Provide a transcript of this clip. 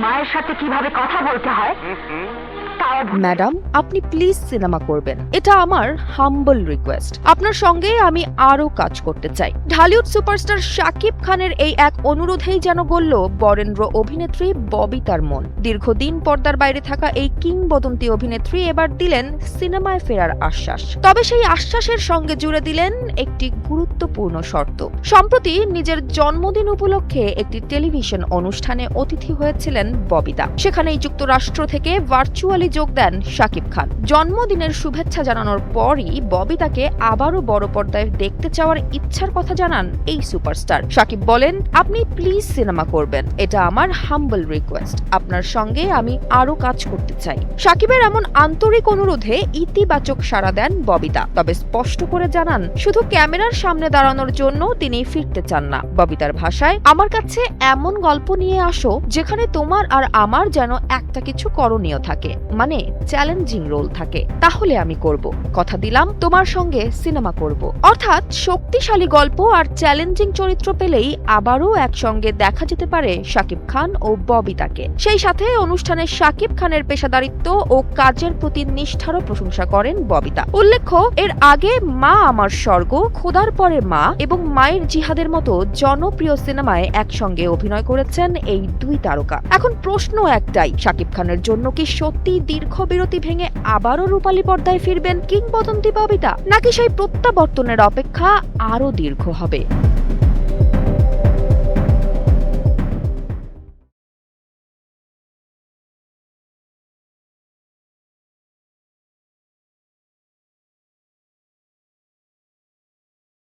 মায়ের সাথে কিভাবে কথা বলতে হয় ম্যাডাম, আপনি প্লিজ সিনেমা করবেন, এটা আমার হাম্বল রিকোয়েস্ট। আপনার সঙ্গে আমি আরো কাজ করতে চাই। ঢালিউড সুপারস্টার শাকিব খানের এই এক অনুরোধেই যেন গলল বরেন্দ্র অভিনেত্রী ববিতার মন। দীর্ঘদিন পর্দার বাইরে থাকা এই কিংবদন্তি অভিনেত্রী এবার দিলেন সিনেমায় ফেরার আশ্বাস। তবে সেই আশ্বাসের সঙ্গে জুড়ে দিলেন একটি গুরুত্বপূর্ণ শর্ত। সম্প্রতি নিজের জন্মদিন উপলক্ষে একটি টেলিভিশন অনুষ্ঠানে অতিথি হয়েছিলেন ববিতা। সেখানেই যুক্তরাষ্ট্র থেকে ভার্চুয়ালি যোগ দেন শাকিব খান। জন্মদিনের শুভেচ্ছা জানানোর পরই ববিতাকে আবারও বড় পর্দায় দেখতে চাওয়ার ইচ্ছার কথা জানান এই সুপারস্টার। শাকিব বলেন, আপনি প্লিজ সিনেমা করবেন, এটা আমার হাম্বল রিকোয়েস্ট। আপনার সঙ্গে আমি আরো কাজ করতে চাই। শাকিবের এমন আন্তরিক অনুরোধে ইতিবাচক সাড়া দেন ববিতা, তবে স্পষ্ট করে জানান শুধু ক্যামেরার সামনে দাঁড়ানোর জন্য তিনি ফিরতে চান না। ববিতার ভাষায়, আমার কাছে এমন গল্প নিয়ে আসো যেখানে তোমার আর আমার যেন একটা কিছু করণীয় থাকে, মানে চ্যালেঞ্জিং রোল থাকে, তাহলে আমি করব। কথা দিলাম তোমার সঙ্গে সিনেমা করব। অর্থাৎ শক্তিশালী গল্প আর চ্যালেঞ্জিং চরিত্র পেলেই আবারও একসঙ্গে দেখা যেতে পারে শাকিব খান ও ববিতাকে। সেই সাথে অনুষ্ঠানে শাকিব খানের পেশাদারিত্ব ও কাজের প্রতি নিষ্ঠারও প্রশংসা করেন ববিতা। উল্লেখ্য, এর আগে মা আমার স্বর্গ, খোদার পরে মা এবং মায়ের জিহাদের মতো জনপ্রিয় সিনেমায় একসঙ্গে অভিনয় করেছেন এই দুই তারকা। এখন প্রশ্ন একটাই, শাকিব খানের জন্য কি সত্যি দীর্ঘ বিরতি ভেঙে আবারও রূপালী পর্দায় ফিরবেন কিংবদন্তি ববিতা, নাকি সেই প্রত্যাবর্তনের অপেক্ষা আরো দীর্ঘ হবে?